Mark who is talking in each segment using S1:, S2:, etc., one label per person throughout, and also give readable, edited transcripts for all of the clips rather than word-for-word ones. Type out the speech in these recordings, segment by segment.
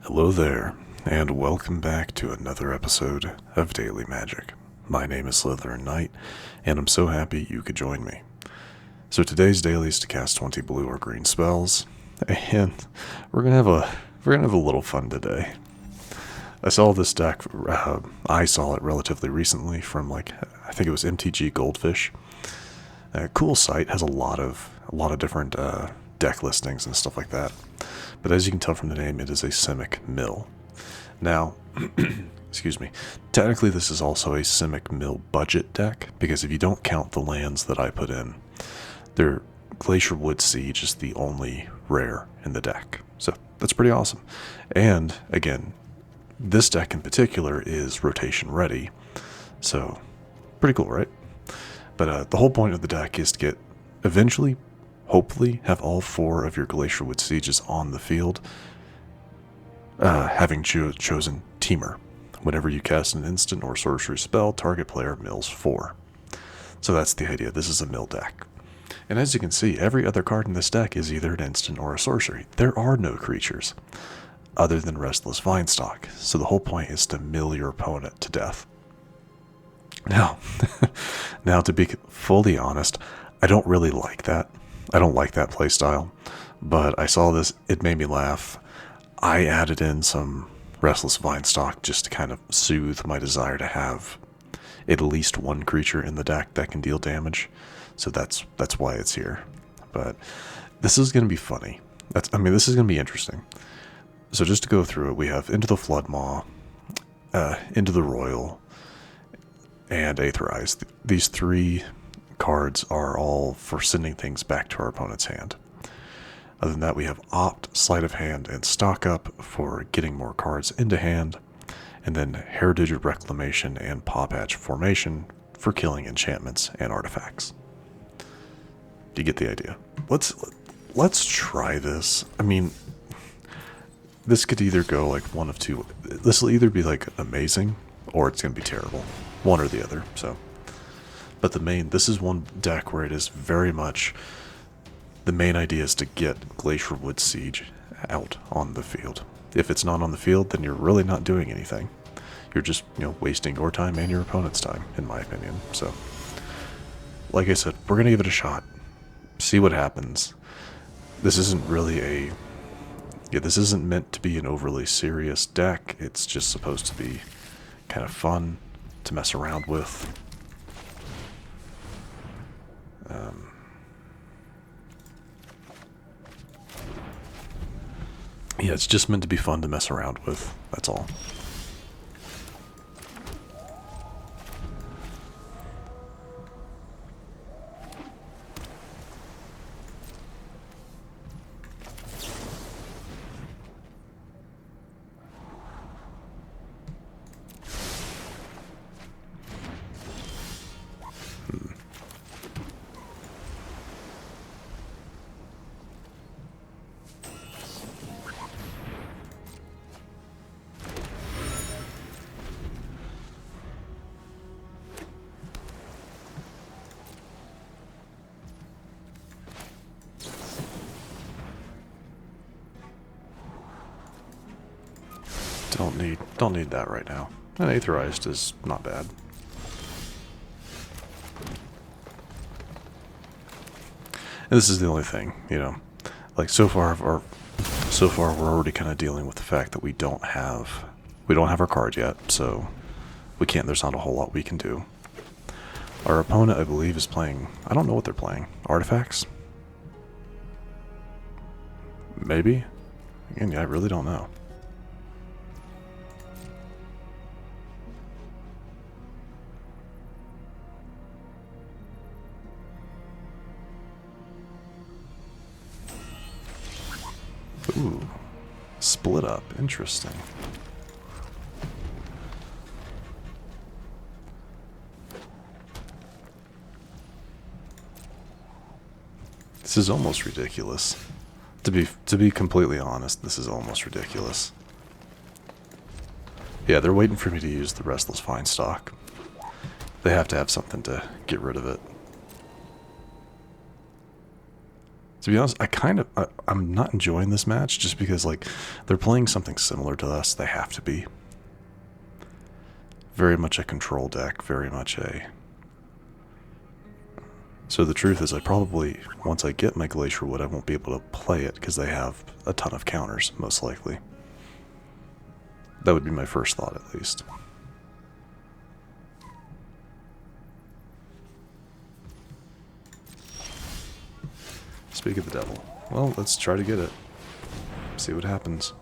S1: Hello there, and welcome back to another episode of Daily Magic. My name is SlytherinKnight, and I'm so happy you could join me. So today's daily is to cast 20 blue or green spells, and we're gonna have a little fun today. I saw this deck. I saw it relatively recently from I think it was MTG Goldfish. Cool site, has a lot of different deck listings and stuff like that. But as you can tell from the name, it is a Simic Mill. Now, excuse me, technically this is also a Simic Mill budget deck, because if you don't count the lands that I put in, their Glacierwood Siege is the only rare in the deck. So that's pretty awesome. And again, this deck in particular is rotation ready, so pretty cool, right? But the whole point of the deck is to get, eventually, hopefully, have all 4 of your Glacierwood Sieges on the field, having chosen Teamer. Whenever you cast an instant or sorcery spell, target player mills 4. So that's the idea. This is a mill deck. And as you can see, every other card in this deck is either an instant or a sorcery. There are no creatures other than Restless Vinestalk, so the whole point is to mill your opponent to death. Now, to be fully honest, I don't really like that. I don't like that playstyle, but I saw this, it made me laugh. I added in some Restless Vinestalk just to kind of soothe my desire to have at least one creature in the deck that can deal damage, so that's why it's here. But this is going to be funny. This is going to be interesting. So just to go through it, we have Into the Flood Maw, Into the Roil, and Aetherize. These 3 cards are all for sending things back to our opponent's hand. Other than that, we have Opt, Sleight of Hand, and Stock Up for getting more cards into hand, and then Heritage Reclamation and Pawpatch Formation for killing enchantments and artifacts. Do you get the idea? Let's try this. I mean, this could either go like one of two. This will either be like amazing, or it's going to be terrible. One or the other, so. But this is one deck where it is very much, the main idea is to get Glacierwood Siege out on the field. If it's not on the field, then you're really not doing anything. You're just, wasting your time and your opponent's time, in my opinion. So, like I said, we're going to give it a shot. See what happens. This isn't really this isn't meant to be an overly serious deck. It's just supposed to be kind of fun to mess around with. Yeah, it's just meant to be fun to mess around with, that's all. Don't need that right now. And Aetherized is not bad. And this is the only thing, like so far we're already kind of dealing with the fact that we don't have our card yet, so there's not a whole lot we can do. Our opponent, I believe, is playing, I don't know what they're playing. Artifacts? Maybe? Again, yeah, I really don't know. Ooh, split up. Interesting. This is almost ridiculous. To be completely honest, this is almost ridiculous. Yeah, they're waiting for me to use the Restless Vinestalk. They have to have something to get rid of it. It's To be honest, I'm not enjoying this match just because, like, they're playing something similar to us. They have to be. Very much a control deck, very much a... So the truth is, I probably, once I get my Glacierwood, I won't be able to play it because they have a ton of counters, most likely. That would be my first thought, at least. Speak of the devil. Well, let's try to get it. See what happens.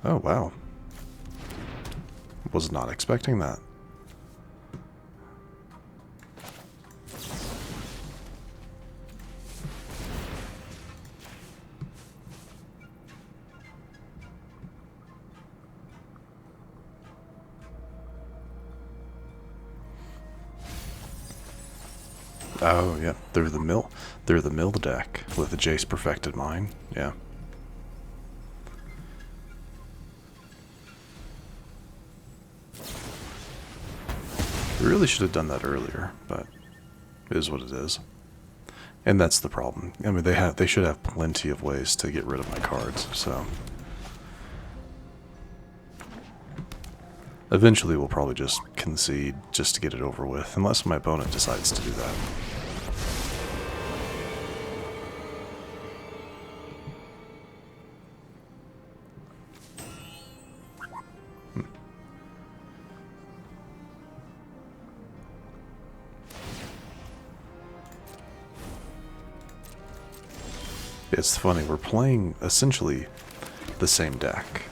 S1: Oh, wow. Was not expecting that. Oh, yeah. Through the mill deck with the Jace Perfected Mine. Yeah. We really should have done that earlier, but it is what it is. And that's the problem. I mean, they should have plenty of ways to get rid of my cards, so... Eventually we'll probably just concede just to get it over with, unless my opponent decides to do that. It's funny, we're playing essentially the same deck.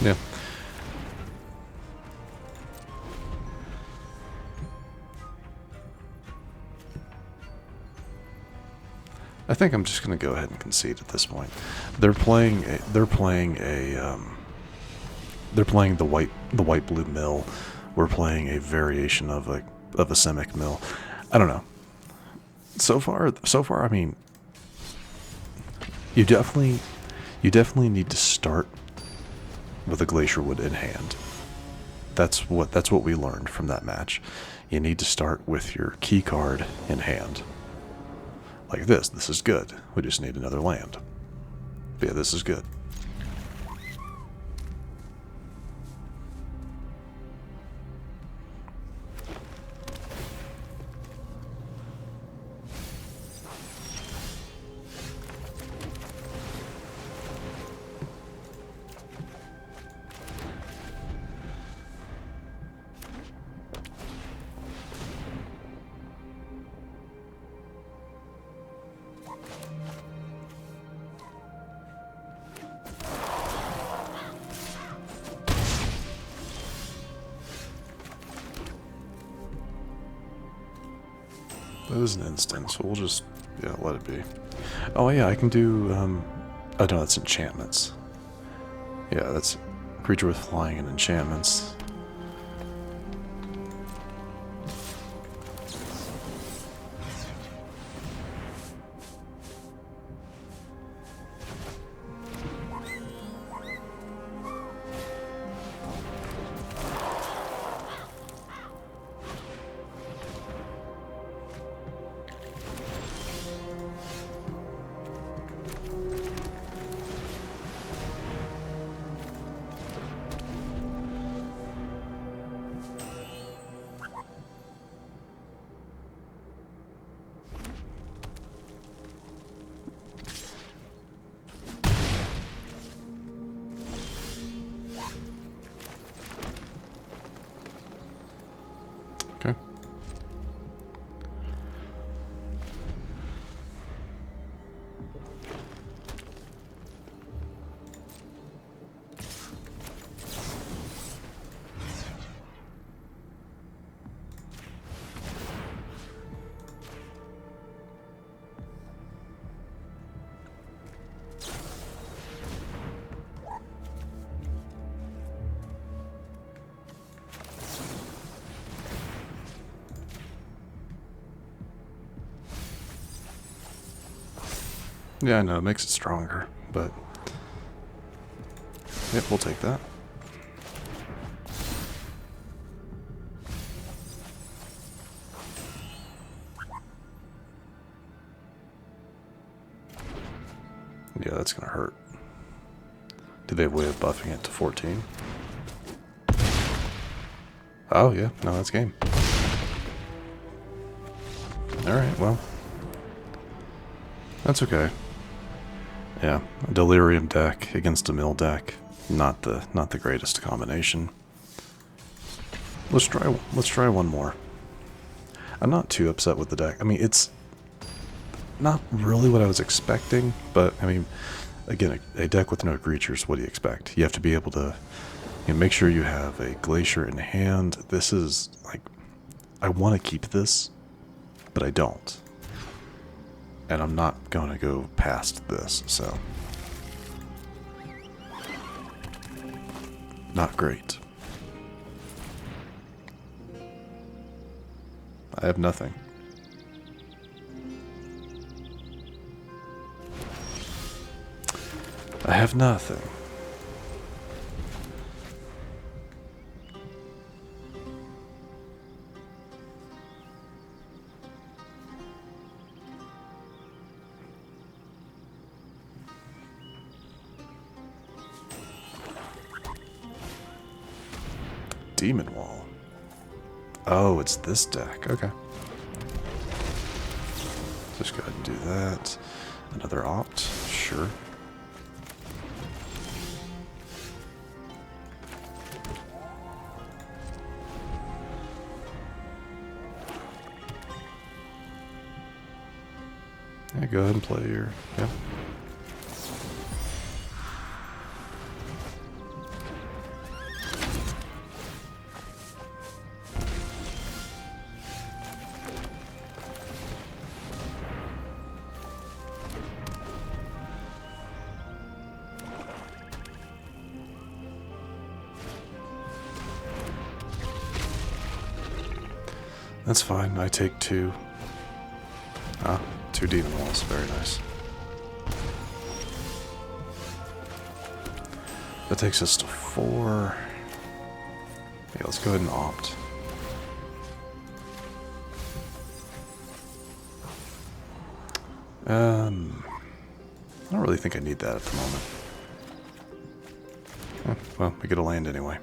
S1: Yeah. I think I'm just going to go ahead and concede at this point. They're playing the white blue mill. We're playing a variation of a Simic Mill. I don't know. So far I mean, you definitely need to start with a Glacierwood in hand. That's what we learned from that match. You need to start with your key card in hand. Like this. This is good. We just need another land. But yeah, this is good. That is an instant, so we'll just, yeah, let it be. Oh yeah, I can do, oh no, that's enchantments. Yeah, that's creature with flying and enchantments. Yeah, I know, it makes it stronger, but... Yep, we'll take that. Yeah, that's gonna hurt. Do they have a way of buffing it to 14? Oh, yeah. No, that's game. Alright, well. That's okay. Yeah, a Delirium deck against a Mill deck. Not the greatest combination. Let's try one more. I'm not too upset with the deck. I mean, it's not really what I was expecting, but I mean, again, a deck with no creatures, what do you expect? You have to be able to make sure you have a Glacier in hand. This is, like, I want to keep this, but I don't. And I'm not going to go past this, so. Not great. I have nothing. I have nothing. Demon Wall. Oh, it's this deck. Okay. Just go ahead and do that. Another opt. Sure. Yeah, go ahead and play your... Yeah. That's fine. I take 2. Ah, 2 Demon Walls. Very nice. That takes us to 4. Yeah, let's go ahead and opt. I don't really think I need that at the moment. Well, we get a land anyway.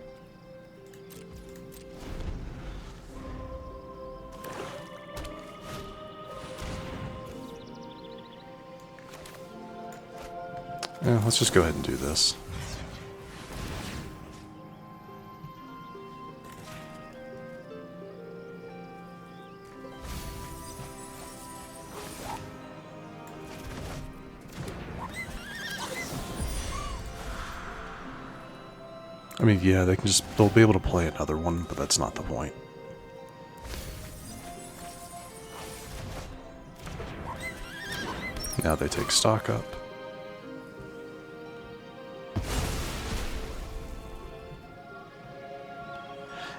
S1: Yeah, let's just go ahead and do this. I mean, yeah, they'll be able to play another one, but that's not the point. Now they take stock up.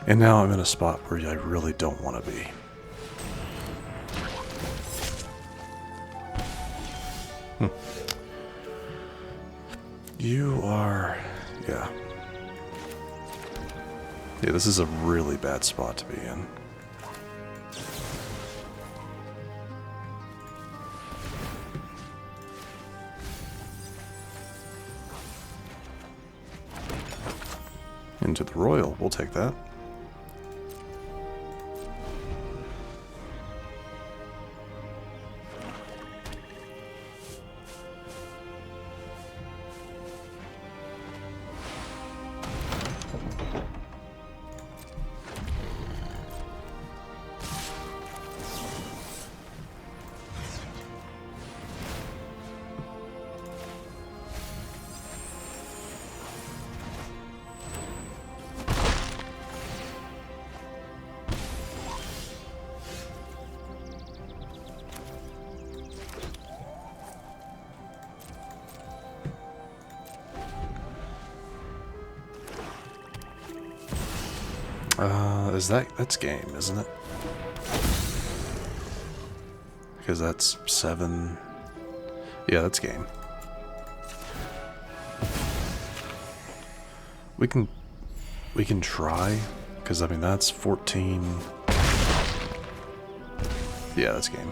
S1: And now I'm in a spot where I really don't want to be. You are... yeah. Yeah, this is a really bad spot to be in. Into the Roil, we'll take that. That's game, isn't it? Because that's 7. Yeah, that's game. We can try, because I mean that's 14. Yeah, that's game.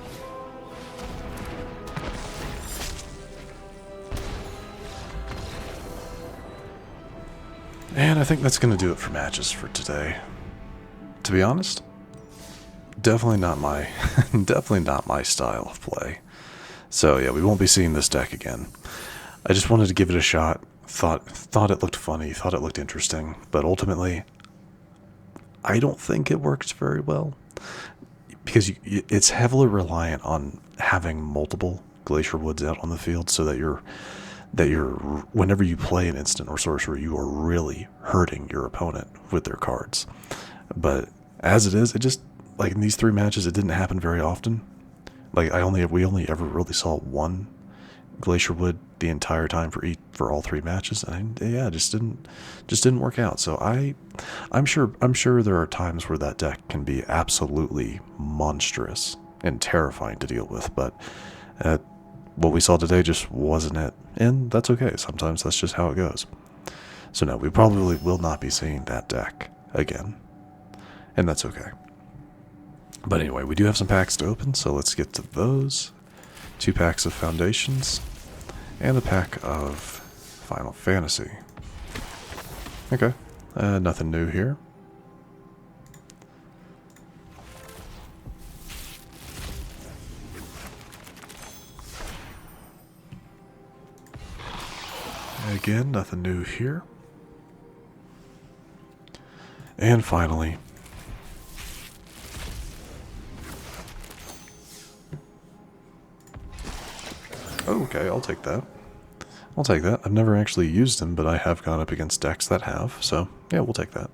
S1: And I think that's going to do it for matches for today. To be honest, definitely not my definitely not my style of play. So yeah, we won't be seeing this deck again. I just wanted to give it a shot. Thought it looked funny, thought it looked interesting, but ultimately I don't think it works very well because it's heavily reliant on having multiple Glacier Woods out on the field so that you're whenever you play an instant or sorcerer, you are really hurting your opponent with their cards. But as it is, it just, like in these 3 matches, it didn't happen very often. Like we only ever really saw one Glacierwood the entire time for all 3 matches, and yeah, it just didn't work out. So I'm sure there are times where that deck can be absolutely monstrous and terrifying to deal with, but what we saw today just wasn't it, and that's okay. Sometimes that's just how it goes. So no, we probably will not be seeing that deck again, and that's okay. But anyway, we do have some packs to open, so let's get to those. 2 packs of Foundations, and a pack of Final Fantasy. Okay, nothing new here. Again, nothing new here. And finally, okay, I'll take that. I'll take that. I've never actually used him, but I have gone up against decks that have, so yeah, we'll take that.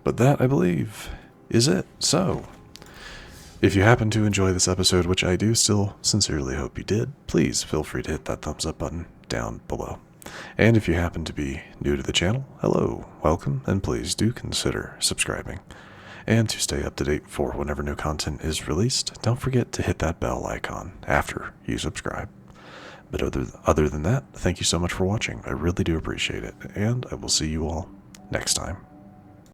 S1: But that, I believe, is it. So, if you happen to enjoy this episode, which I do still sincerely hope you did, please feel free to hit that thumbs up button down below. And if you happen to be new to the channel, hello, welcome, and please do consider subscribing. And to stay up to date for whenever new content is released, don't forget to hit that bell icon after you subscribe. But other than that, thank you so much for watching. I really do appreciate it, and I will see you all next time.